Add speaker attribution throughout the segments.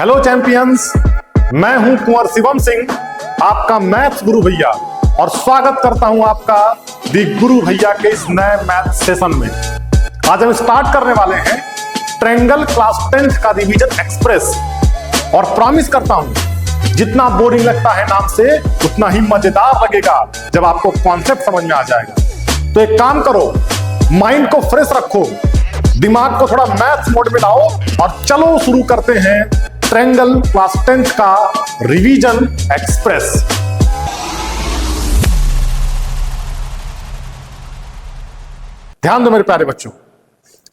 Speaker 1: Hello champions, मैं हूं कुंवर शिवम सिंह, आपका मैथ्स गुरु भैया, और स्वागत करता हूं आपका दी गुरु भैया के इस नए मैथ सेशन में। आज हम स्टार्ट करने वाले हैं ट्रायंगल क्लास 10th का रिवीजन एक्सप्रेस, और प्रॉमिस करता हूं जितना बोरिंग लगता है नाम से उतना ही मजेदार लगेगा जब आपको कॉन्सेप्ट समझ में आ जाएगा। तो एक काम करो, माइंड को फ्रेश रखो, दिमाग को थोड़ा मैथ्स मोड में लाओ और चलो शुरू करते हैं ट्रायंगल क्लास 10th का रिवीजन एक्सप्रेस। ध्यान दो मेरे प्यारे बच्चों,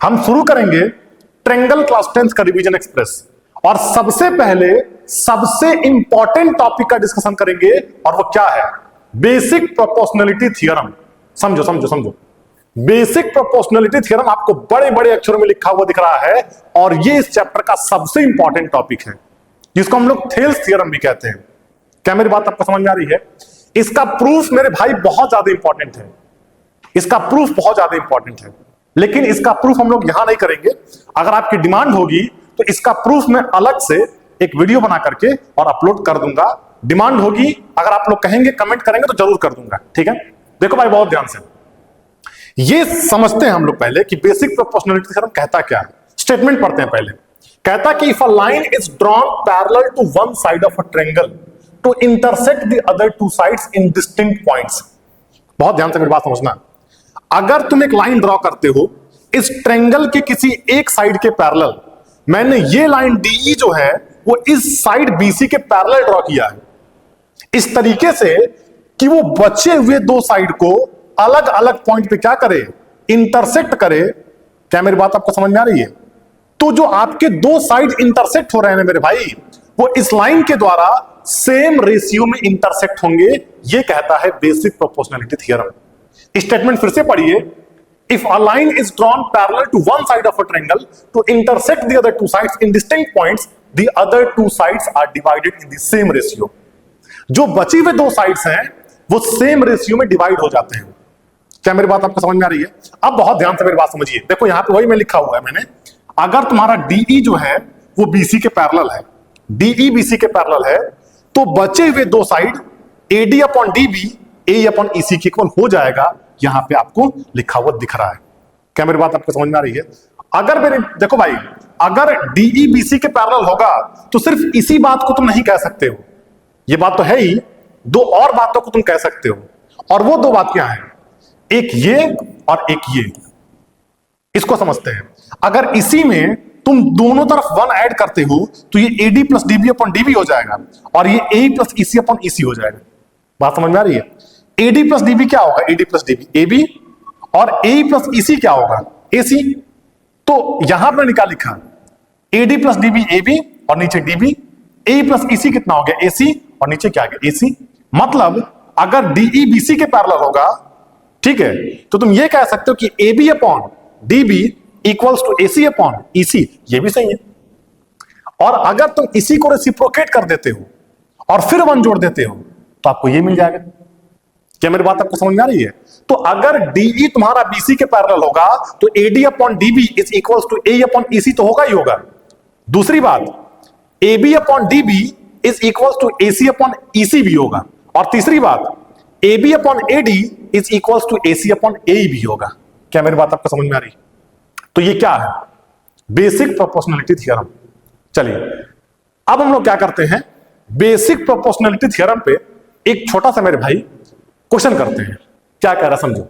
Speaker 1: हम शुरू करेंगे ट्रायंगल क्लास 10th का रिवीजन एक्सप्रेस, और सबसे पहले सबसे इंपॉर्टेंट टॉपिक का डिस्कशन करेंगे, और वो क्या है? Basic proportionality theorem. समझो समझो समझो, बेसिक प्रोपोर्शनलिटी थ्योरम आपको बड़े बड़े अक्षरों में लिखा हुआ दिख रहा है, और ये इस चैप्टर का सबसे इंपॉर्टेंट टॉपिक है, जिसको हम लोग थेल्स थ्योरम भी कहते हैं। क्या मेरी बात आपको समझ में आ रही है? इसका प्रूफ मेरे भाई बहुत ज्यादा इंपॉर्टेंट है, इसका प्रूफ बहुत ज्यादा इंपॉर्टेंट है, लेकिन इसका प्रूफ हम लोग यहां नहीं करेंगे। अगर आपकी डिमांड होगी तो इसका प्रूफ मैं अलग से एक वीडियो बना करके और अपलोड कर दूंगा। डिमांड होगी, अगर आप लोग कहेंगे, कमेंट करेंगे तो जरूर कर दूंगा, ठीक है? देखो भाई बहुत ध्यान से ये समझते हैं हम लोग पहले कि बेसिक प्रोपोर्शनलिटी थ्योरम कहता क्या है। स्टेटमेंट पढ़ते हैं पहले। कहता कि if a line is drawn parallel to one side of a triangle to intersect the other two sides in distinct points. बहुत ध्यान से मेरी बात समझना। अगर तुम एक लाइन ड्रॉ करते हो इस ट्रायंगल के किसी एक साइड के पैरेलल, मैंने ये लाइन डीई जो है वो इस साइड बीसी के पैरेलल ड्रॉ किया है, इस तरीके से कि वो बचे हुए दो साइड को अलग अलग पॉइंट पे क्या करे? इंटरसेक्ट करे। क्या मेरी बात आपको समझ में आ रही है? तो जो आपके दो साइड इंटरसेक्ट हो रहे हैं मेरे भाई, वो इस लाइन के द्वारा सेम रेशियो में इंटरसेक्ट होंगे। ये कहता है बेसिक प्रोपोर्शनलिटी थ्योरम। स्टेटमेंट फिर से पढ़िए। If a line is drawn parallel to one side of a triangle to intersect the other two sides in distinct points, the other two sides are divided in the same ratio. जो बची हुए दो sides हैं वो same ratio में divide हो जाते हैं। क्या मेरी बात आपको समझ में आ रही है? अब बहुत ध्यान से मेरी बात समझिए। देखो यहां पे वही मैं लिखा हुआ है मैंने, अगर तुम्हारा डीई जो है वो बीसी के पैरेलल है, डीई बीसी के पैरेलल है, तो बचे हुए दो साइड एडी अपॉन डीबी ए अपॉन ईसी के इक्वल हो जाएगा। यहां पे आपको लिखा हुआ दिख रहा है। क्या मेरी बात आपको समझ में आ रही है? अगर मेरे देखो भाई, अगर डीई बीसी के पैरेलल होगा तो सिर्फ इसी बात को तुम नहीं कह सकते हो, ये बात तो है ही, दो और बातों को तुम कह सकते हो, और वो दो बात क्या है? एक ये और एक ये। इसको समझते हैं। अगर इसी में तुम दोनों तरफ वन ऐड करते हो तो ये AD plus DB upon DB हो जाएगा, और ये A plus EC upon EC हो जाएगा। बात समझ में आ रही है? एडी प्लस डीबी क्या होगा? एडी प्लस डीबी एबी, और ए प्लस ईसी क्या होगा? एसी। तो यहां पर निकाल लिखा एडी प्लस डीबी एबी और नीचे डीबी, ए प्लस ईसी कितना हो गया? एसी, और नीचे क्या आ गया? एसी। मतलब अगर डीई बीसी के पैरेलल होगा, ठीक है, तो तुम ये कह सकते हो कि AB upon DB equals to AC upon EC। ये भी सही है। और अगर तुम इसी को रेसिप्रोकेट कर देते हो और फिर वन जोड़ देते हो तो आपको ये मिल जाएगा। क्या मेरी बात आपको समझ में आ रही है? तो अगर DE तुम्हारा BC के पैरेलल होगा तो AD upon DB is equals to A upon EC तो होगा ही होगा। दूसरी बात, AB upon DB is equals to AC upon EC भी होगा। और तीसरी बात, AB upon AD is equals to AC upon AE भी होगा। क्या मेरी बात आपको समझ में आ रही? तो ये क्या है? Basic proportionality theorem. चलिए अब हम लोग क्या करते हैं, बेसिक प्रोपोर्शनलिटी थ्योरम पे एक छोटा सा मेरे भाई क्वेश्चन करते हैं। क्या कह रहा समझो।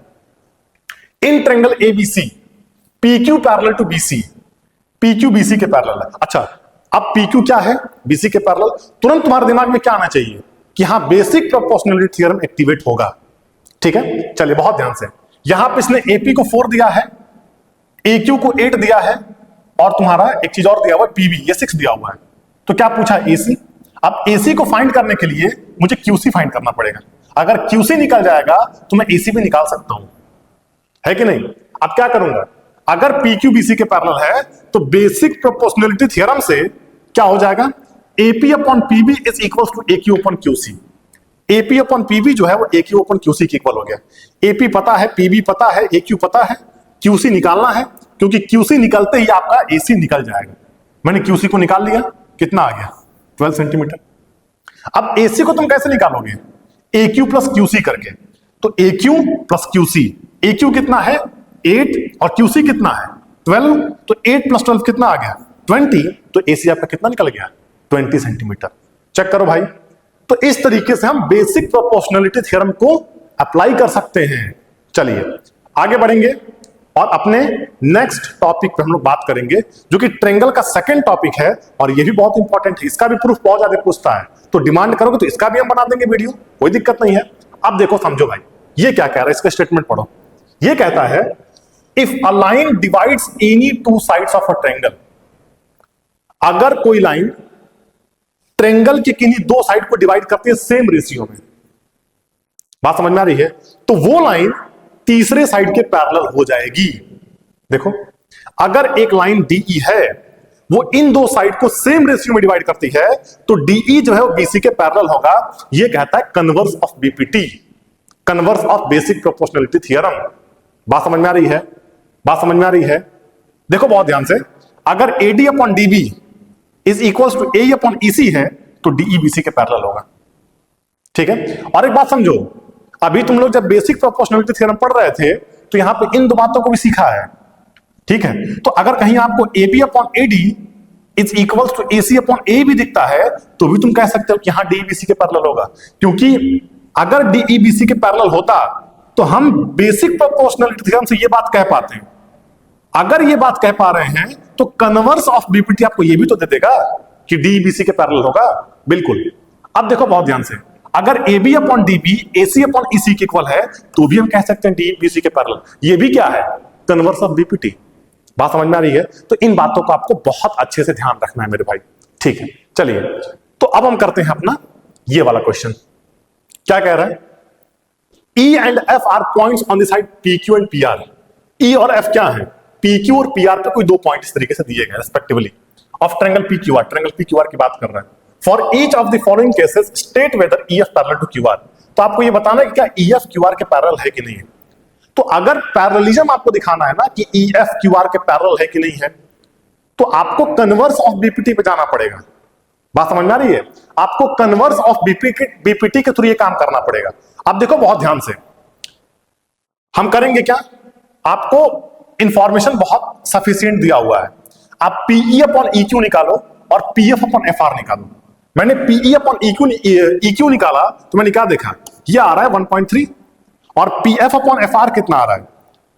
Speaker 1: In triangle ABC PQ parallel to BC, PQ BC के पैरेलल है। अच्छा, अब PQ क्या है? BC के पैरेलल। तुरंत तुम्हारे दिमाग में क्या आना चाहिए कि हाँ, बेसिक प्रोपोर्शनलिटी थ्योरम एक्टिवेट होगा। ठीक है, चलिए बहुत ध्यान से। यहां पे इसने AP को 4 दिया है, AQ को 8 दिया है, और तुम्हारा एक चीज और दिया हुआ है PB, ये 6 दिया हुआ है। तो क्या पूछा? AC। अब AC को फाइंड करने के लिए मुझे QC फाइंड करना पड़ेगा। अगर QC निकल जाएगा तो मैं AC भी निकाल सकता हूं, है कि नहीं? अब क्या करूंगा? अगर PQ BC के पैरेलल है तो बेसिक प्रोपोर्शनलिटी थ्योरम से क्या हो जाएगा? AP upon PB is equals to AQ upon QC। AP upon PB जो है वो AQ अपॉन QC के इक्वल हो गया। AP पता है, PB पता है, AQ पता है, QC निकालना है, क्योंकि QC निकलते ही आपका AC निकल जाएगा। मैंने QC को निकाल लिया, कितना आ गया 12 सेंटीमीटर। अब AC को तुम कैसे निकालोगे, AQ प्लस QC करके। तो AQ प्लस QC, AQ कितना है 8 और QC कितना है 12, तो 8 प्लस 12 कितना आ गया 20, तो AC आपका कितना निकल गया 20 सेंटीमीटर। चेक करो भाई। तो इस तरीके से हम बेसिक प्रोपोर्शनलिटी थ्योरम को अप्लाई कर सकते हैं। चलिए आगे बढ़ेंगे और अपने नेक्स्ट टॉपिक पे हम लोग बात करेंगे, जो कि ट्रायंगल का सेकंड टॉपिक है और ये भी बहुत इंपॉर्टेंट है। इसका भी प्रूफ बहुत ज्यादा पूछता है, तो डिमांड करोगे तो इसका भी हम बना देंगे वीडियो, कोई दिक्कत नहीं है। अब देखो समझो भाई, ये क्या कह रहा है, इसका स्टेटमेंट पढ़ो। ये कहता है if a line divides any two sides of a triangle, अगर कोई लाइन ट्रायंगल के किन्हीं दो साइड को डिवाइड करती है सेम रेशियो में, बात समझ में आ रही है, तो वो लाइन तीसरे साइड के पैरेलल हो जाएगी। देखो अगर एक लाइन DE है, वो इन दो साइड को सेम रेशियो में डिवाइड करती है, तो DE जो है वो BC के पैरेलल होगा। ये कहता है converse of BPT, converse of basic proportionality theorem. बात समझ में आ रही है, बात समझ में आ रही है। देखो बहुत ध्यान से, अगर AD upon DB is equal to AE upon EC है, तो DE BC के पैरेलल होगा। ठीक है, और एक बात समझो, अभी तुम लोग जब बेसिक प्रोपोर्शनलिटी थ्योरम पढ़ रहे थे, तो यहां पे इन दो बातों को भी सीखा है। ठीक है, तो अगर कहीं आपको AB upon AD is equal to AC upon A भी दिखता है, तो भी तुम कह सकते हो कि यहां DE BC के पैरेलल होगा, क्योंकि अगर DE BC के पैरेलल होता तो हम बेसिक प्रोपोर्शनलिटी थ्योरम से ये बात कह पाते हैं। अगर ये बात कह पा रहे हैं, तो कन्वर्स ऑफ BPT आपको ये भी तो दे देगा कि DE BC के पैरेलल होगा। बिल्कुल। अब देखो बहुत ध्यान से, अगर AB upon DB AC upon EC के इक्वल है, तो भी हम कह सकते हैं DE BC के पैरेलल। ये भी क्या है, कन्वर्स ऑफ BPT। बात समझ में आ रही है। तो इन बातों को आपको बहुत अच्छे से ध्यान रखना है मेरे भाई। ठीक है, चलिए तो अब हम करते हैं अपना ये वाला क्वेश्चन। क्या कह रहा है, E and F are points on the side PQ and PR। E और F क्या है, PQ और PR पे कोई दो पॉइंट इस तरीके से दिए गए respectively of triangle PQR। Triangle PQR की बात कर रहा है। For each of the following cases state whether EF parallel to QR। तो आपको ये बताना है कि क्या EF QR के पैरेलल है कि नहीं है। तो अगर पैरेललिज्म आपको दिखाना है ना कि EF QR के पैरेलल है कि नहीं है, तो आपको कन्वर्स ऑफ BPT पे जाना पड़ेगा। बात समझ में आ रही है, आपको कन्वर्स ऑफ BPT के थ्रू ये काम करना पड़ेगा। अब देखो बहुत ध्यान से, हम करेंगे क्या, आपको इंफॉर्मेशन बहुत सफिशिएंट दिया हुआ है। आप PE अपॉन EQ निकालो और PF अपॉन FR निकालो। मैंने PE अपॉन EQ निकाला तो मैंने क्या देखा, ये आ रहा है 1.3, और PF अपॉन FR कितना आ रहा है,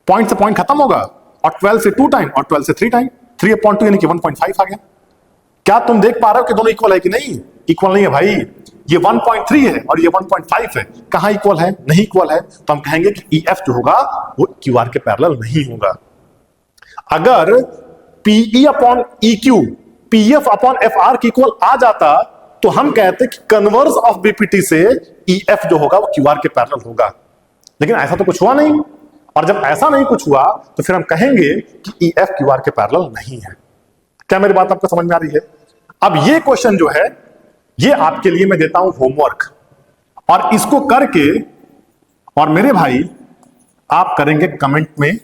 Speaker 1: पॉइंट से पॉइंट खत्म होगा, और 12 से 2 टाइम और 12 से 3 टाइम, 3/2 यानी कि 1.5 आ गया। क्या तुम देख पा रहे हो कि दोनों इक्वल है कि नहीं, इक्वल नहीं है भाई। ये 1.3 है और ये 1.5 है, कहां इक्वल है, नहीं इक्वल है। तो हम कहेंगे कि EF जो होगा वो QR के पैरेलल नहीं होगा। अगर PE upon EQ PF upon FR की इक्वल आ जाता, तो हम कहते कि कन्वर्स ऑफ BPT से EF जो होगा वो QR के पैरेलल होगा। लेकिन ऐसा तो कुछ हुआ नहीं, और जब ऐसा नहीं कुछ हुआ तो फिर हम कहेंगे कि EF QR के पैरेलल नहीं है। क्या मेरी बात आपको समझ में आ रही है। अब ये क्वेश्चन जो है, ये आपके लिए मैं देता हूं होमवर्क, और इसको करके और मेरे भाई आप करेंगे कमेंट में,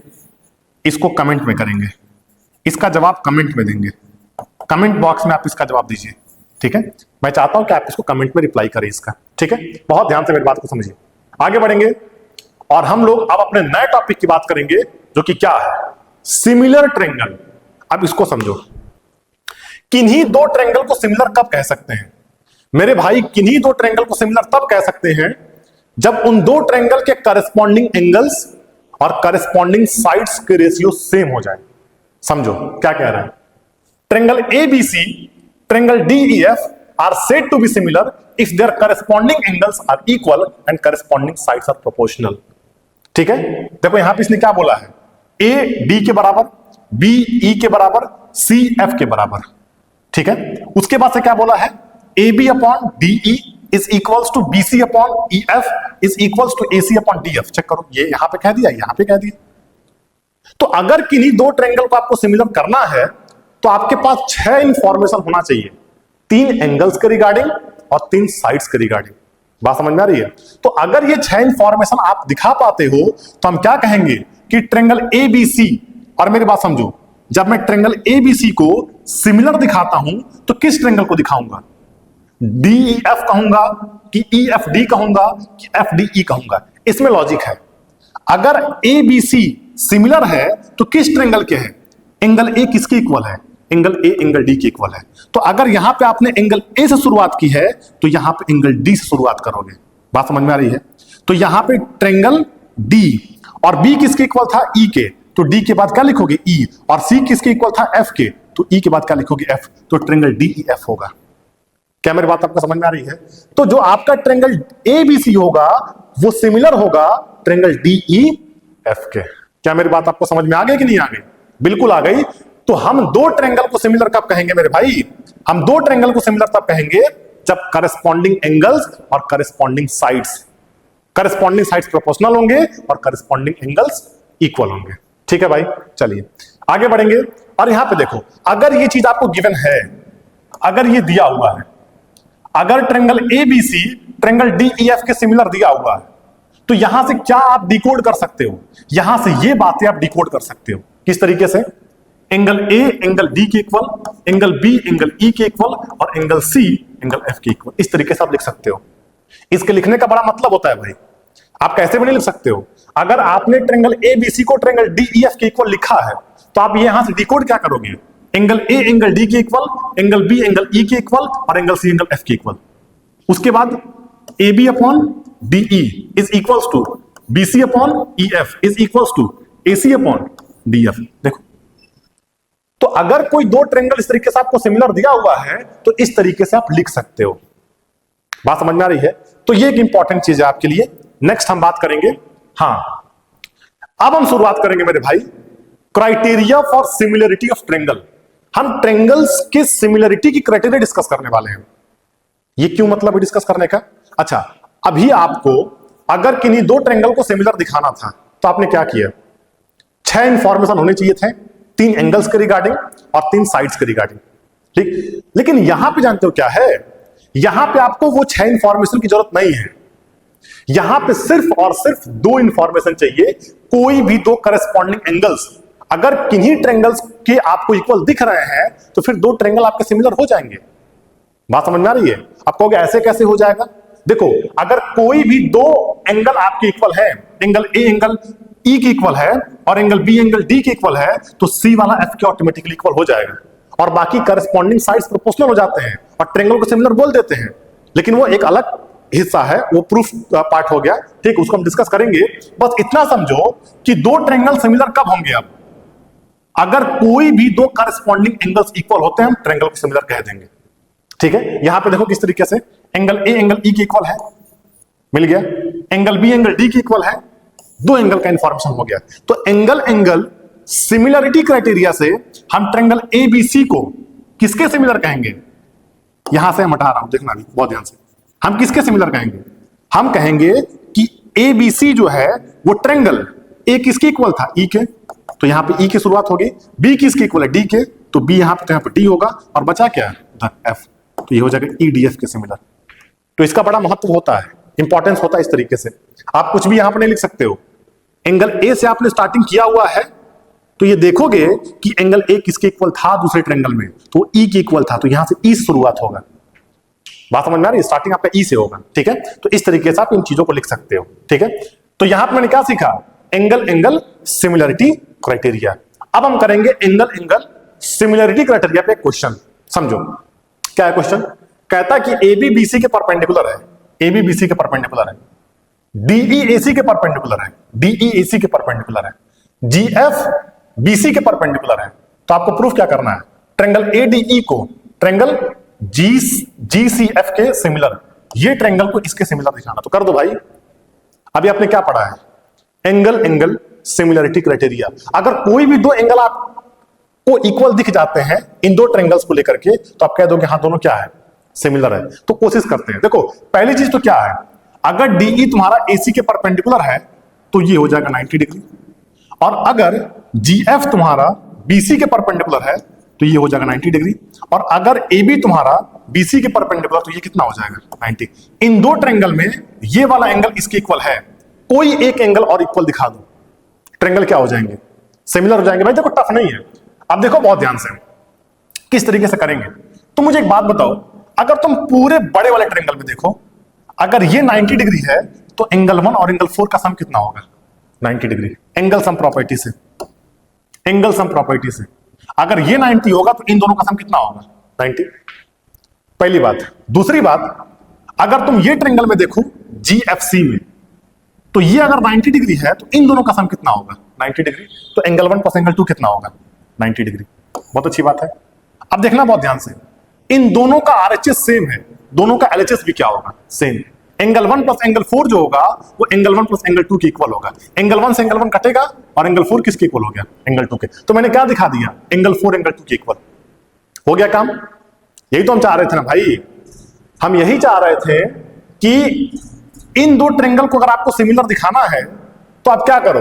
Speaker 1: इसको कमेंट में करेंगे, इसका जवाब कमेंट में देंगे, कमेंट बॉक्स में आप इसका जवाब दीजिए। ठीक है, मैं चाहता हूं कि आप इसको कमेंट में रिप्लाई करें इसका। ठीक है, बहुत ध्यान से मेरी बात को समझिए। आगे बढ़ेंगे और हम लोग अब अपने नए टॉपिक की बात करेंगे, जो कि क्या है, सिमिलर ट्रायंगल। अब इसको समझो, किन्हीं दो ट्रायंगल को सिमिलर कब कह सकते हैं मेरे भाई, किन्हीं दो ट्रायंगल को सिमिलर तब कह सकते हैं जब उन दो ट्रायंगल के करस्पॉन्डिंग एंगल्स और करस्पॉन्डिंग साइड्स के रेशियो सेम हो जाए। समझो क्या कह रहा है, triangle ABC, triangle DEF are said to be similar if their corresponding angles are equal and corresponding sides are proportional। ठीक है, देखो यहां पे इसने क्या बोला है, A D के बराबर, B E के बराबर, C F के बराबर। ठीक है, उसके बाद से क्या बोला है, AB upon DE is equals to BC upon EF is equals to AC upon DF। Check करो, ये यहां पे कह दिया, यहां पे कह दिया। तो अगर किन्हीं दो ट्रायंगल को आपको सिमिलर करना है, तो आपके पास 6 इंफॉर्मेशन होना चाहिए, 3 एंगल्स के रिगार्डिंग और 3 साइड्स के रिगार्डिंग। बात समझ में आ रही है। तो अगर ये 6 इंफॉर्मेशन आप दिखा पाते हो, तो हम क्या कहेंगे कि ट्रायंगल ABC, और मेरी बात समझो, जब मैं ट्रायंगल ABC को सिमिलर दिखाता हूं तो किस ट्रायंगल को दिखाऊंगा? DEF कहूंगा कि EFD कहूंगा कि FDE कहूंगा? इसमें लॉजिक है। अगर ABC सिमिलर है तो किस ट्रायंगल के है? एंगल A किसके इक्वल है? एंगल A एंगल D के इक्वल है। तो अगर यहां पे आपने एंगल A से शुरुआत की है तो यहां पे एंगल D से शुरुआत करोगे। बात समझ में आ रही है? तो यहां पे ट्रायंगल D और B किसके इक्वल था? E के, तो D के बाद क्या लिखोगे? E। और C किसके इक्वल था? F के, तो E के बाद क्या लिखोगे? F। तो ट्रायंगल DEF होगा। क्या मेरी बात आपको समझ में आ रही है? तो जो आपका ट्रायंगल ABC होगा वो सिमिलर होगा ट्रायंगल DEF के। क्या मेरी बात आपको समझ में आ गई कि नहीं आ गई? बिल्कुल आ गई। तो हम दो ट्रायंगल को सिमिलर कब कहेंगे मेरे भाई? हम दो ट्रायंगल को सिमिलर तब कहेंगे जब करस्पॉन्डिंग एंगल्स और करस्पॉन्डिंग साइड्स प्रोपोर्शनल होंगे और करस्पॉन्डिंग एंगल्स इक्वल होंगे। ठीक है भाई, चलिए आगे बढ़ेंगे। और यहां पे देखो, अगर ये चीज आपको गिवन है, अगर ये दिया हुआ है, अगर ट्रायंगल ABC ट्रायंगल DEF के सिमिलर दिया हुआ है, तो यहां से क्या आप डिकोड कर सकते हो? यहां से ये बातें आप डिकोड कर सकते हो। किस तरीके से? एंगल A एंगल D के equal, angle B angle E के इक्वल और एंगल C एंगल F के इक्वल। इस तरीके से आप लिख सकते हो। इसके लिखने का बड़ा मतलब होता है भाई, आप कैसे भी नहीं लिख सकते हो। अगर आपने ट्रायंगल ABC को ट्रायंगल DEF के इक्वल लिखा है तो आप यहां से डिकोड क्या करोगे? एंगल A एंगल D के equal, angle B angle E के इक्वल और एंगल C एंगल F के इक्वल। उसके बाद AB upon DE is equals to BC upon EF is equals to AC upon DF। देखो, तो अगर कोई दो ट्रायंगल इस तरीके से आपको सिमिलर दिया हुआ है तो इस तरीके से आप लिख सकते हो। बात समझ में आ रही है? तो ये एक इंपॉर्टेंट चीज है आपके लिए। नेक्स्ट हम बात करेंगे, हाँ अब हम शुरुआत करेंगे मेरे भाई criteria for similarity of triangle. हम ट्रायंगल्स के सिमिलरिटी की क्राइटेरिया डिस्कस करने वाले हैं। ये क्यों मतलब है डिस्कस करने का? अच्छा, अभी आपको अगर किन्हीं दो ट्रायंगल को सिमिलर दिखाना था तो आपने क्या किया? 6 इंफॉर्मेशन होने चाहिए थे, 3 एंगल्स के रिगार्डिंग और 3 साइड्स के रिगार्डिंग। ठीक, लेकिन यहां पे जानते हो क्या है? यहां पे आपको वो 6 इंफॉर्मेशन की जरूरत नहीं है। यहां पे सिर्फ और सिर्फ 2 इंफॉर्मेशन चाहिए। कोई भी दो करस्पॉन्डिंग एंगल्स अगर किन्हीं ट्रायंगल्स के आपको इक्वल दिख रहे हैं तो फिर दो ट्रायंगल आपके सिमिलर हो जाएंगे। बात समझ में आ रही है? आप कहोगे ऐसे कैसे हो जाएगा? देखो, अगर कोई भी दो एंगल आपके इक्वल है, एंगल A एंगल E के इक्वल है और एंगल B एंगल D के इक्वल है, तो C वाला F के ऑटोमेटिकली इक्वल हो जाएगा और बाकी करस्पॉन्डिंग साइड्स प्रोपोर्शनल हो जाते हैं और ट्रायंगल को सिमिलर बोल देते हैं। लेकिन वो एक अलग हिस्सा है, वो प्रूफ पार्ट हो गया। ठीक, उसको हम डिस्कस करेंगे। बस इतना समझो कि दो ट्रायंगल सिमिलर कब होंगे? अब अगर कोई भी दो करस्पॉन्डिंग एंगल्स इक्वल होते हैं हम ट्रायंगल को सिमिलर कह देंगे। ठीक है, यहां पे देखो किस तरीके से एंगल A एंगल E के इक्वल है, मिल गया। एंगल B एंगल D के इक्वल है, दो एंगल का इंफॉर्मेशन हो गया। तो एंगल सिमिलरिटी क्राइटेरिया से हम ट्रायंगल ABC को किसके सिमिलर कहेंगे? यहां से हम हटा रहा हूं, देखना भी बहुत ध्यान से। हम किसके सिमिलर कहेंगे? हम कहेंगे कि ABC जो है वो ट्रायंगल A किसके इक्वल था? E के, तो यहां पे E की शुरुआत होगी। B किसके इक्वल है? D के, तो B यहां पे, तो यहां पे D होगा और बचा क्या? F, तो ये हो जाएगा EDF के सिमिलर। तो इसका बड़ा महत्व होता है, इंपॉर्टेंस होता है इस तरीके से। आप कुछ भी यहां पर नहीं लिख सकते हो। एंगल A से आपने स्टार्टिंग किया हुआ है तो ये देखोगे कि एंगल A किसके इक्वल था दूसरे ट्रायंगल में, तो E के इक्वल था, तो यहां से E से शुरुआत होगा। बात समझ में आ रही है? स्टार्टिंग आपका E से होगा। ठीक है, तो इस तरीके से आप इन चीजों को लिख सकते हो। ठीक है, तो यहां पर मैंने क्या सीखा? Angle similarity criteria. अब हम करेंगे एंगल सिमिलरिटी क्राइटेरिया पे एक क्वेश्चन। समझो क्या है क्वेश्चन? कहता कि AB BC के परपेंडिकुलर है, AB BC के परपेंडिकुलर है, DE AC के परपेंडिकुलर है, DE AC के परपेंडिकुलर है, GF BC के परपेंडिकुलर है। तो आपको प्रूफ क्या करना है? ट्रायंगल ADE को ट्रायंगल GCF के सिमिलर, ये ट्रायंगल को इसके सिमिलर दिखाना। तो कर दो भाई। अभी आपने क्या पढ़ा है? Angle similarity criteria. अगर कोई भी दो एंगल आपको इक्वल दिख जाते हैं इन दो ट्रायंगल्स को लेकर के, तो आप कह दोगे हाँ दोनों क्या है? सिमिलर है। तो कोशिश करते हैं। देखो, पहली चीज तो क्या है? अगर DE तुम्हारा AC के परपेंडिकुलर है तो ये हो जाएगा 90 डिग्री, और अगर GF तुम्हारा BC के परपेंडिकुलर है तो ये हो जाएगा 90 डिग्री, और अगर AB तुम्हारा BC के परपेंडिकुलर तो ये कितना हो जाएगा? 90। इन दो ट्रायंगल में ये वाला एंगल इसके इक्वल है, कोई एक एंगल और इक्वल दिखा दो, ट्रायंगल क्या हो जाएंगे? सिमिलर हो जाएंगे। भाई देखो, टफ नहीं है। अब देखो बहुत ध्यान से, किस तरीके से करेंगे? तो मुझे एक बात बताओ, अगर तुम पूरे बड़े वाले ट्रायंगल में देखो, अगर ये 90 डिग्री है तो एंगल 1 और एंगल 4 का सम कितना होगा? 90 डिग्री। एंगल सम प्रॉपर्टी से, एंगल सम प्रॉपर्टी से अगर ये 90 होगा तो इन दोनों का सम कितना होगा? 90। पहली बात। दूसरी बात, अगर तुम ये ट्रायंगल में देखो GFC में, तो ये अगर 90 डिग्री है तो इन दोनों का सम कितना होगा? 90 डिग्री। तो एंगल 1 प्लस एंगल 2 कितना होगा? 90 डिग्री। बहुत अच्छी बात है। अब देखना बहुत ध्यान से, इन दोनों का RHS सेम है, दोनों का LHS भी क्या होगा? सेम। एंगल 1 प्लस एंगल 4 जो होगा वो एंगल 1 प्लस एंगल 2 के इक्वल होगा। एंगल 1 से एंगल 1 कटेगा और एंगल 4 किसके इक्वल हो गया? एंगल 2 के। तो मैंने क्या दिखा दिया? एंगल 4 एंगल 2 के इक्वल हो गया काम। यही तो हम चाह रहे थे ना भाई, हम यही चाह रहे थे कि इन दो ट्रायंगल को अगर आपको सिमिलर दिखाना है तो आप क्या करो,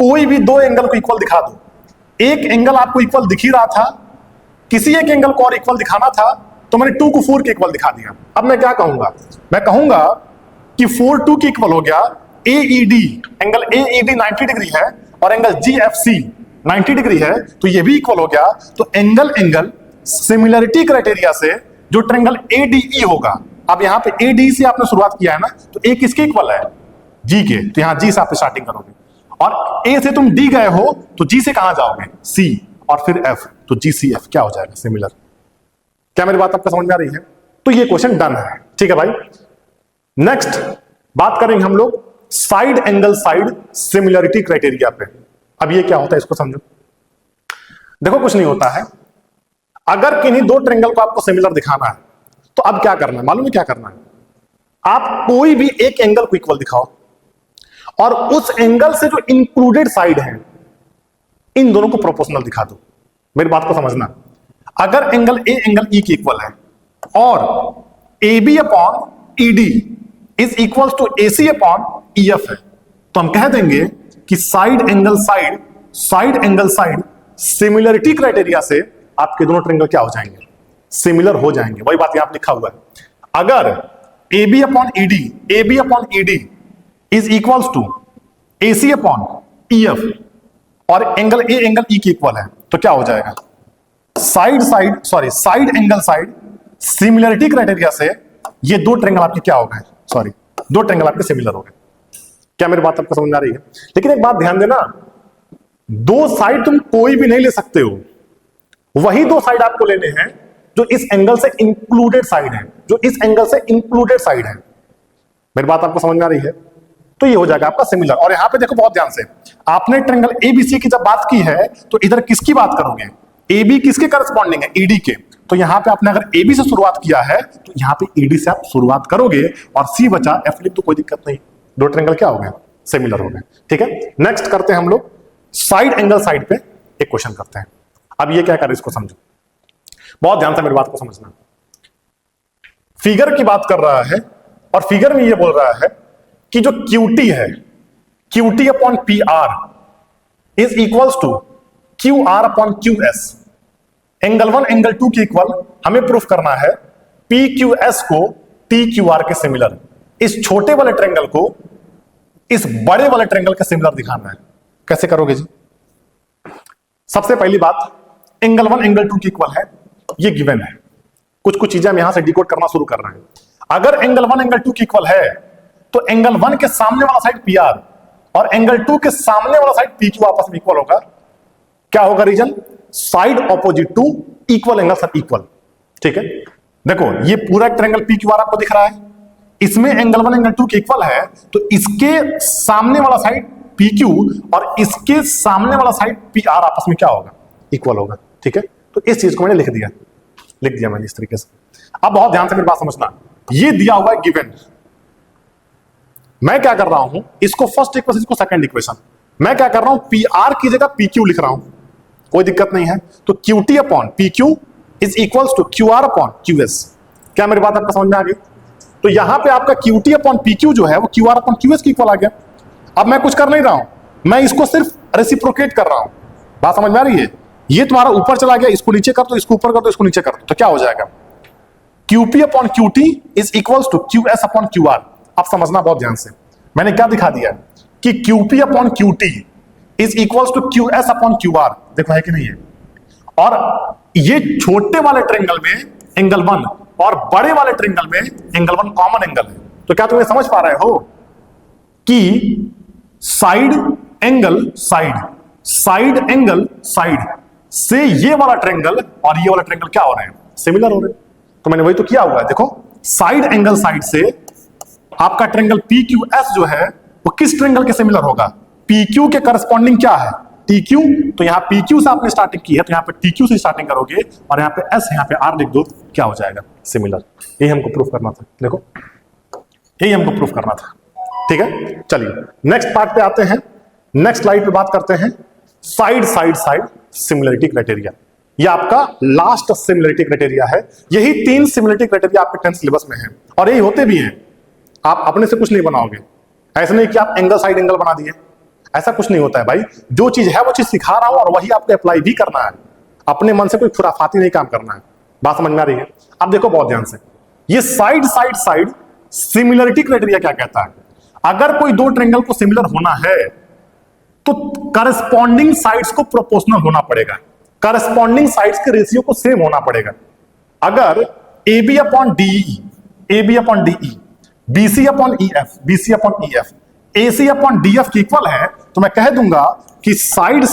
Speaker 1: कोई भी दो एंगल को इक्वल दिखा दो। एक एंगल आपको इक्वल दिख ही रहा था, किसी एक एंगल को और इक्वल दिखाना था, तो मैंने 2 को 4 के इक्वल दिखा दिया। अब मैं क्या कहूंगा? मैं कहूंगा कि 4 2 के इक्वल हो गया AED, एंगल AED 90 डिग्री है और एंगल GFC 90 डिग्री है, तो ये भी इक्वल हो गया। तो एंगल एंगल सिमिलरिटी क्राइटेरिया से जो ट्रायंगल ADE होगा, अब यहां पे AD से आपने शुरुआत किया है ना, तो A किसके इक्वल है? G के। तो यहां G से आप स्टार्टिंग करोगे और A से तुम D गए हो तो G से कहां जाओगे? C और फिर F, तो GCF क्या हो जाएगा? सिमिलर। क्या मेरी बात आपको समझ में आ रही है? तो ये क्वेश्चन डन है। ठीक है भाई। नेक्स्ट बात करेंगे हम लोग side angle side similarity criteria पे। अब ये क्या होता है इसको समझो। देखो कुछ नहीं होता है, अगर किन्हीं दो ट्रायंगल को आपको सिमिलर दिखाना है तो अब क्या करना है? मालूम है क्या करना है? आप कोई भी एक एंगल को इक्वल दिखाओ और उस एंगल से जो इंक्लूडेड साइड है इन दोनों को प्रोपोर्शनल दिखा दो। मेरी बात को समझना, अगर एंगल A एंगल E के इक्वल है और AB upon ED is equal to AC upon EF है, तो हम कह देंगे कि side angle side, side angle side similarity criteria से आपके दोनों ट्रायंगल क्या हो जाएंगे? सिमिलर हो जाएंगे। वही बात यहां लिखा हुआ है। अगर AB upon ED, AB upon ED is equals to AC upon EF और एंगल A एंगल E के इक्वल है, तो क्या हो जाएगा? Side side sorry side angle side similarity criteria से ये दो ट्रायंगल आपके क्या हो गए? सॉरी, दो ट्रायंगल आपके सिमिलर हो गए। क्या मेरी बात आपको समझ में आ रही है? लेकिन एक बात ध्यान देना, दो साइड तुम कोई भी नहीं ले सकते हो, वही दो साइड आपको लेने हैं जो इस एंगल से इंक्लूडेड साइड है, जो इस एंगल से इंक्लूडेड साइड है। मेरी बात आपको समझ में आ रही है? तो ये हो जाएगा आपका सिमिलर। और यहां पे देखो बहुत ध्यान से, आपने ट्रायंगल ABC की जब बात की है तो इधर किसकी बात करोगे? AB किसके करस्पॉन्डिंग है? ED के। तो यहां पे आपने अगर AB से शुरुआत किया है तो यहां पे ED से आप शुरुआत करोगे और C बचा, F लिख तो कोई दिक्कत नहीं। दो ट्रायंगल क्या हो गए? सिमिलर हो गए। ठीक है। नेक्स्ट करते हैं हम लोग साइड एंगल साइड पे एक क्वेश्चन करते हैं। अब ये क्या कर रहे हैं इसको समझो, बहुत ध्यान से मेरी बात को समझना। फिगर की बात कर रहा है और फिगर में ये बोल रहा है कि जो QT है, QT upon PR is equals to QR upon QS। Angle 1 angle 2 के इक्वल हमें प्रूफ करना है PQS को TQR के सिमिलर। इस छोटे वाले ट्रायंगल को इस बड़े वाले ट्रायंगल के सिमिलर दिखाना है। कैसे करोगे जी? सबसे पहली बात, एंगल 1 एंगल 2 के इक्वल है, ये गिवन है। कुछ कुछ चीजें हम यहां से डिकोड करना शुरू कर रहे हैं। अगर एंगल 1 एंगल 2 के इक्वल है तो एंगल 1 के सामने वाला साइड PR और एंगल 2 के सामने वाला साइड PQ आपस में इक्वल होगा। क्या होगा reason? Side opposite to equal angle सब इक्वल। ठीक है। देखो ये पूरा ट्रायंगल PQR आपको दिख रहा है, इसमें एंगल 1 एंगल 2 के इक्वल है, तो इसके सामने वाला साइड PQ और इसके सामने वाला साइड PR आपस में क्या होगा? इक्वल होगा। ठीक है। तो इस चीज को मैंने लिख दिया मैंने इस तरीके से। अब बहुत ध्यान से मेरी बात समझना, ये दिया हुआ है गिवन। मैं क्या कर रहा हूं, इसको फर्स्ट इक्वेशन, इसको सेकंड इक्वेशन। मैं क्या कर रहा हूं, PR की जगह PQ लिख रहा हूं, कोई दिक्कत नहीं है। तो QT upon PQ is equals to QR upon QS। क्या मेरी बात आपको समझ में आ गई? तो यहां पे आपका QT अपॉन PQ जो है वो QR अपॉन QS के इक्वल आ गया। अब मैं कुछ कर नहीं रहा हूं, मैं इसको सिर्फ रेसिप्रोकेट कर रहा हूं। बात समझ में आ रही है? ये तुम्हारा ऊपर चला गया, इसको नीचे कर दो, इसको ऊपर कर दो, इसको नीचे कर दो, तो क्या हो जाएगा? QP upon QT is equals to QS upon QR। अब समझना बहुत ध्यान से, मैंने क्या दिखा दिया कि QP upon QT is equals to QS upon QR। देखो है कि नहीं है? और ये छोटे वाले ट्रेंगल में एंगल 1 और बड़े वाले ट्रेंगल में एंगल 1 कॉमन एंगल है। तो क्या तुम्हें समझ पा रहे हो कि साइड एंगल साइड से ये वाला ट्रेंगल और ये वाला ट्रेंगल क्या हो रहे हैं, सिमिलर हो रहे हैं। तो मैंने वही तो किया हुआ है, देखो साइड एंगल साइड से आपका ट्रेंगल PQS जो है वो किस ट्रेंगल के सिमिलर होगा, PQ के करस्पॉन्डिंग क्या है, TQ। तो यहां PQ से आपने स्टार्टिंग की है तो यहां पे TQ से स्टार्टिंग करोगे और यहां पे S यहां पे R लिख दो, क्या हो जाएगा, सिमिलर। यही हमको प्रूफ करना था, देखो यही हमको प्रूफ करना था। ठीक है, चलिए नेक्स्ट पार्ट पे आते हैं। नेक्स्ट स्लाइड पे बात करते हैं साइड सिमिलरिटी क्राइटेरिया। ये आपका लास्ट सिमिलरिटी क्राइटेरिया है। यही 3 सिमिलरिटी क्राइटेरिया आपके 10th सिलेबस में है और यही होते भी हैं। आप अपने से कुछ नहीं बनाओगे, ऐसा नहीं कि आप एंगल साइड एंगल बना दिए, ऐसा कुछ नहीं होता है भाई। जो चीज है वो चीज सिखा रहा हूं और वही आपको अप्लाई भी करना है, अपने मन से कोई खुराफाती नहीं काम करना है। बात समझ में आ रही है? अब देखो बहुत ध्यान से, ये साइड सिमिलरिटी क्राइटेरिया क्या कहता है, अगर कोई दो ट्रेंगल को सिमिलर होना है तो करस्पॉन्डिंग साइड्स को प्रोपोर्शनल होना पड़ेगा, करस्पॉन्डिंग साइड्स के रेशियो को सेम होना पड़ेगा। अगर AB upon DE, BC upon EF, AC upon DF की इक्वल है तो मैं कह दूंगा कि साइड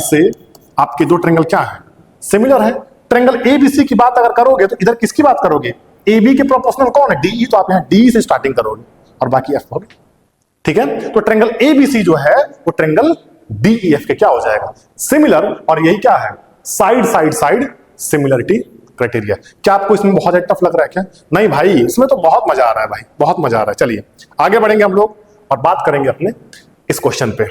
Speaker 1: से आपके दो ट्रेंगल क्या है, सिमिलर है। ट्रेंगल ABC की बात अगर करोगे तो इधर किसकी बात करोगे, AB के प्रोपोर्शनल कौन है, DE। तो आप यहां DE से स्टार्टिंग करोगे और बाकी F होगे। ठीक है, तो ट्रेंगल ABC जो है वो ट्रेंगल DEF के क्या हो जाएगा, सिमिलर। और यही क्या है, साइड सिमिलरिटी क्राइटेरिया। क्या आपको इसमें बहुत टफ लग रहा है क्या? नहीं भाई, इसमें तो बहुत मजा आ रहा है भाई, बहुत मजा आ रहा है। चलिए आगे बढ़ेंगे हम लोग और बात करेंगे अपने इस क्वेश्चन पे।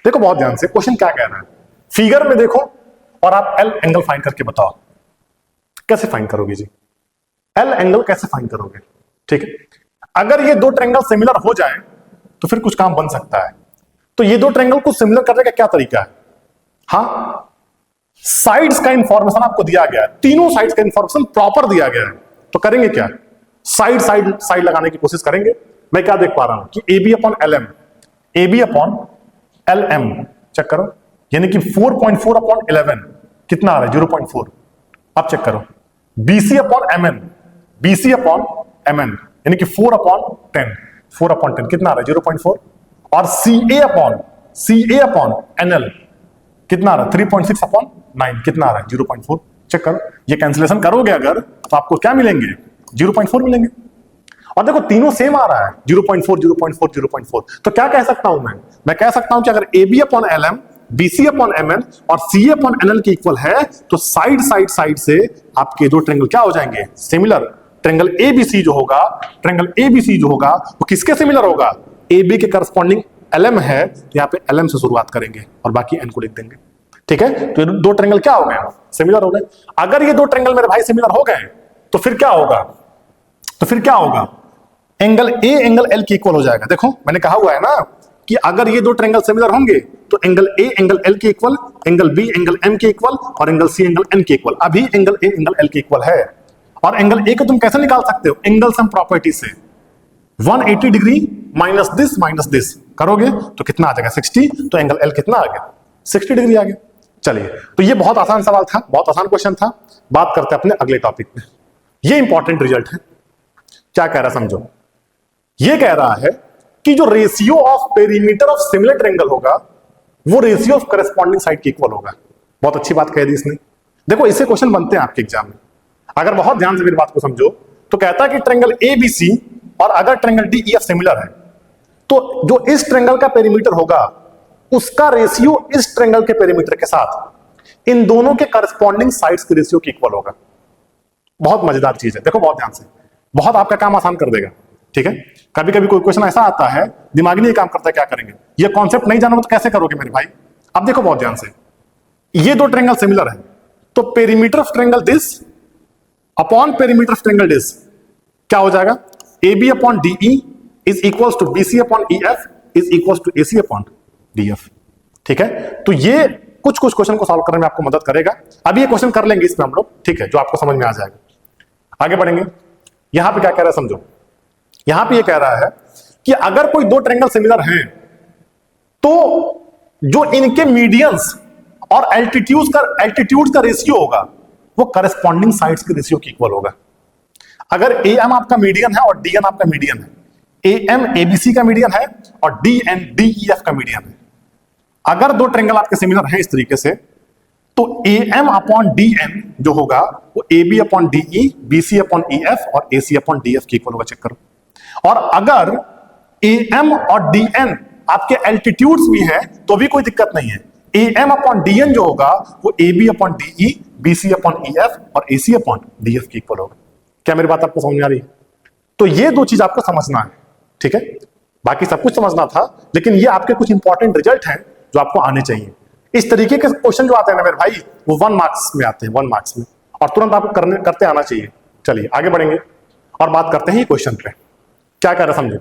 Speaker 1: देखो बहुत ध्यान से, क्वेश्चन क्या कह रहा है, फिगर में देखो और आप L एंगल फाइंड करके बताओ। कैसे फाइंड करोगे जी, L एंगल कैसे फाइंड करोगे? ठीक है, अगर ये दो ट्रेंगल सिमिलर हो जाए तो फिर कुछ काम बन सकता है। तो ये दो ट्रेंगल को सिमिलर करने का क्या तरीका है, हाँ, साइड्स का इंफॉर्मेशन आपको दिया गया है, तीनों साइड्स का इंफॉर्मेशन प्रॉपर दिया गया है। तो करेंगे क्या, साइड लगाने की कोशिश करेंगे। मैं क्या देख पा रहा हूं कि AB अपॉन LM चेक करो, यानी कि 4.4 अपॉन 11 कितना आ रहा है, 0.4। अब चेक करो BC अपॉन MN यानी कि 4 अपॉन 10 कितना आ रहा है, 0.4। और CA अपॉन NL कितना आ रहा है, 3.6 अपॉन 9 कितना आ रहा है, 0.4। चेक करो, ये कैंसिलेशन करोगे अगर तो आपको क्या मिलेंगे, 0.4 मिलेंगे। और देखो तीनों सेम आ रहा है, 0.4। तो क्या कह सकता हूं मैं कह सकता हूं कि अगर AB upon LM, BC upon MN और CA अपॉन NL के इक्वल है तो साइड से आपके दो ट्रेंगल क्या हो जाएंगे, सिमिलर। ट्रेंगल ABC जो होगा वो किसके सिमिलर होगा, AB के करस्पॉन्डिंग LM है, यहां पे LM से शुरुआत करेंगे और बाकी N को लिख देंगे। ठीक है, तो दो ट्रेंगल क्या हो गए, सिमिलर हो गए। अगर ये दो ट्रेंगल मेरे भाई सिमिलर हो गए तो फिर क्या होगा, एंगल A एंगल L के इक्वल हो जाएगा। देखो मैंने कहा हुआ है ना कि अगर ये दो ट्रेंगल सिमिलर होंगे तो एंगल A एंगल L के equal, angle B angle M के इक्वल और एंगल C एंगल N के इक्वल। अभी एंगल A एंगल L के इक्वल है। और एंगल A को तुम कैसे निकाल सकते हो, एंगल सम प्रॉपर्टी से 180 डिग्री माइनस दिस करोगे तो कितना आ जाएगा, 60। तो एंगल L कितना आ गया, 60 डिग्री आ गया। चलिए, तो ये बहुत आसान सवाल था, बहुत आसान क्वेश्चन था। बात करते हैं अपने अगले टॉपिक में। ये इंपॉर्टेंट रिजल्ट है। क्या कह रहा है समझो, ये कह रहा है कि जो ratio of perimeter of similar triangle होगा वो रेशियो ऑफ करस्पॉन्डिंग साइड के इक्वल होगा। बहुत अच्छी बात कह दी इसने। देखो इससे क्वेश्चन बनते हैं आपके एग्जाम में, अगर बहुत ध्यान से मेरी बात को समझो तो कहता है कि ट्रेंगल ABC और अगर ट्रेंगल DEF सिमिलर है तो जो इस ट्रेंगल का पेरीमीटर होगा उसका रेशियो इस ट्रेंगल के पेरीमीटर के साथ इन दोनों के करस्पॉन्डिंग साइड्स के रेशियो के इक्वल होगा। बहुत मजेदार चीज है, देखो बहुत ध्यान से, बहुत आपका काम आसान कर देगा। ठीक है, कभी कभी कोई क्वेश्चन ऐसा आता है दिमाग नहीं काम करता, क्या करेंगे, ये कॉन्सेप्ट नहीं जानो तो कैसे करोगे मेरे भाई। अब देखो बहुत ध्यान से, ये दो ट्रेंगल सिमिलर है तो perimeter of triangle this upon perimeter of triangle this क्या हो जाएगा, AB upon DE is equals to BC upon EF is equals to AC upon DF। ठीक है, तो ये कुछ क्वेश्चन को सॉल्व करने में आपको मदद करेगा। अभी ये क्वेश्चन कर लेंगे इसमें हम लोग, ठीक है, जो आपको समझ में आ जाएगा। आगे बढ़ेंगे, यहां पे क्या कह रहा है समझो, यहां पे ये कह रहा है कि अगर कोई दो ट्रेंगल सिमिलर हैं तो जो इनके मीडियंस और एल्टीट्यूड का रेशियो होगा वो करस्पॉन्डिंग साइड्स के रेशियो के इक्वल होगा। अगर AM आपका मीडियन है और DN आपका मीडियन है, AM ABC का मीडियन है और DN DEF का मीडियन है, अगर दो ट्रायंगल आपके सिमिलर हैं इस तरीके से, तो AM अपॉन DN जो होगा वो AB upon DE, BC upon EF और AC अपॉन DF के इक्वल होगा। चेक करो। और अगर AM और DN आपके एल्टीट्यूड्स भी हैं तो भी कोई दिक्कत नहीं है। AM अपॉन DN जो होगा वो AB upon DE, BC upon EF और AC अपॉन DF के इक्वल होगा। क्या मेरी बात आपको समझ में आ रही है? तो ये दो चीज आपको समझना है, ठीक है। बाकी सब कुछ समझना था, लेकिन ये आपके कुछ इंपॉर्टेंट रिजल्ट हैं जो आपको आने चाहिए। इस तरीके के क्वेश्चन जो आते हैं ना मेरे भाई, वो 1 मार्क्स में आते हैं, 1 मार्क्स में, और तुरंत आपको करते आना चाहिए। चलिए आगे बढ़ेंगे और बात करते हैं क्वेश्चन पे। क्या कह रहे समझे?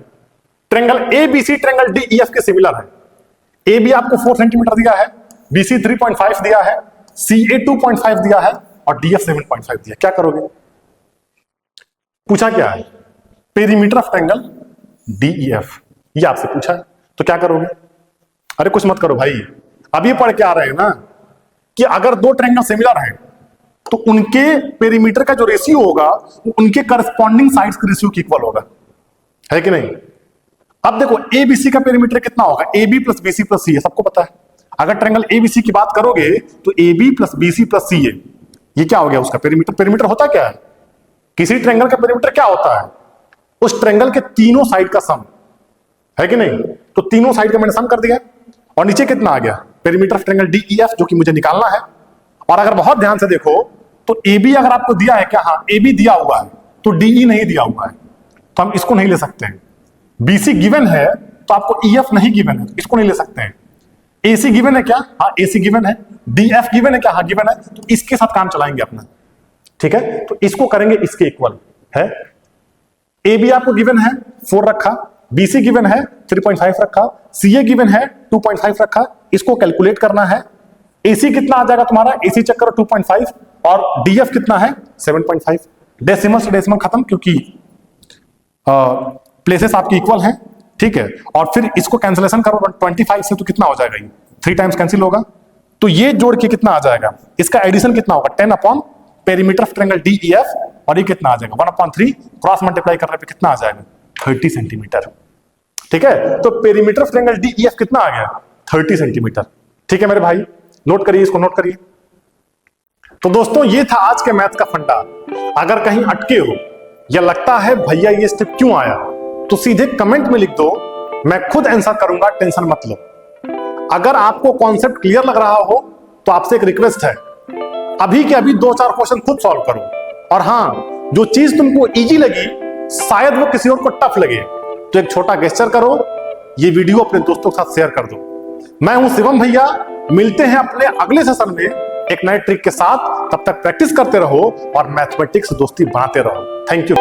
Speaker 1: ट्रायंगल ABC ट्रायंगल DEF के सिमिलर है। AB आपको 4 सेंटीमीटर दिया है, BC 3.5 दिया है, CA 2.5 दिया है और DF 7.5 दिया। क्या करोगे? पूछा क्या है? पेरीमीटर ऑफ ट्रायंगल DEF, ये आपसे पूछा है, तो क्या करोगे? अरे कुछ मत करो भाई, अभी पढ़ के आ रहे हैं ना कि अगर दो ट्रायंगल सिमिलर हैं तो उनके पेरीमीटर का जो रेशियो होगा वो उनके करस्पॉन्डिंग साइड्स के रेशियो के इक्वल होगा, है कि नहीं? अब देखो ABC का पेरीमीटर कितना होगा? AB plus BC plus CA, सबको पता है। अगर ट्रायंगल ABC की बात करोगे तो AB plus BC plus CA, ये क्या हो गया उसका पेरीमीटर? पेरीमीटर होता क्या है? किसी ट्रायंगल का पेरीमीटर क्या होता है? उस ट्रायंगल के तीनों साइड का सम, है कि नहीं? तो तीनों साइड का मैंने सम कर दिया और नीचे कितना आ गया? पेरीमीटर ऑफ ट्रायंगल DEF, जो कि मुझे निकालना है। और अगर बहुत ध्यान से देखो तो AB अगर आपको दिया है क्या? हाँ, AB दिया हुआ है, तो DE नहीं दिया हुआ है, तो हम इसको नहीं ले सकते हैं। BC गिवन है तो आपको EF नहीं गिवन है, इसको नहीं ले सकते हैं। AC गिवन है क्या? हाँ, AC गिवन है। DF गिवन है क्या? हाँ, गिवन है, तो इसके साथ काम चलाएंगे अपना, ठीक है। तो इसको करेंगे इसके इक्वल है। AB आपको गिवन है 4 रखा, BC गिवन है 3.5 रखा, CA गिवन है 2.5 रखा, इसको कैलकुलेट करना है। AC कितना आ जाएगा तुम्हारा? AC चेक करो 2.5 और DF कितना है? 7.5। डेसिमल से डेसिमल खत्म, क्योंकि प्लेसेस आपकी इक्वल हैं, ठीक है। और फिर इसको कैंसिलेशन करो 25 से, तो कितना हो जाएगा? ये 3 टाइम्स कैंसिल होगा, तो ये जोड़ के कितना आ जाएगा? इसका एडिशन कितना होगा? 10 upon perimeter of triangle DEF, और ये कितना आ जाएगा? 1/3 क्रॉस मल्टीप्लाई करने पे कितना आ जाएगा? 30 सेंटीमीटर, ठीक है। तो पेरीमीटर ऑफ ट्रायंगल DEF कितना आ गया? 30 सेंटीमीटर, ठीक है मेरे भाई। नोट करिए, इसको नोट करिए। तो दोस्तों ये था आज के मैथ का फंडा। अगर कहीं अटके हो या लगता है भैया ये स्टेप क्यों आया, तो सीधे कमेंट में लिख दो, मैं खुद आंसर करूंगा, टेंशन मत लो। अगर आपको कॉन्सेप्ट क्लियर लग रहा हो तो आपसे एक रिक्वेस्ट है, अभी के अभी 2-4 क्वेश्चन खुद सॉल्व करो। और हाँ, जो चीज तुमको इजी लगी शायद वो किसी और को टफ लगे, तो एक छोटा गेस्चर करो, ये वीडियो अपने दोस्तों के साथ शेयर कर दो। मैं हूं शिवम भैया, मिलते हैं अपने अगले सेशन में एक नए ट्रिक के साथ। तब तक प्रैक्टिस करते रहो और मैथमेटिक्स दोस्ती बनाते रहो। Thank you.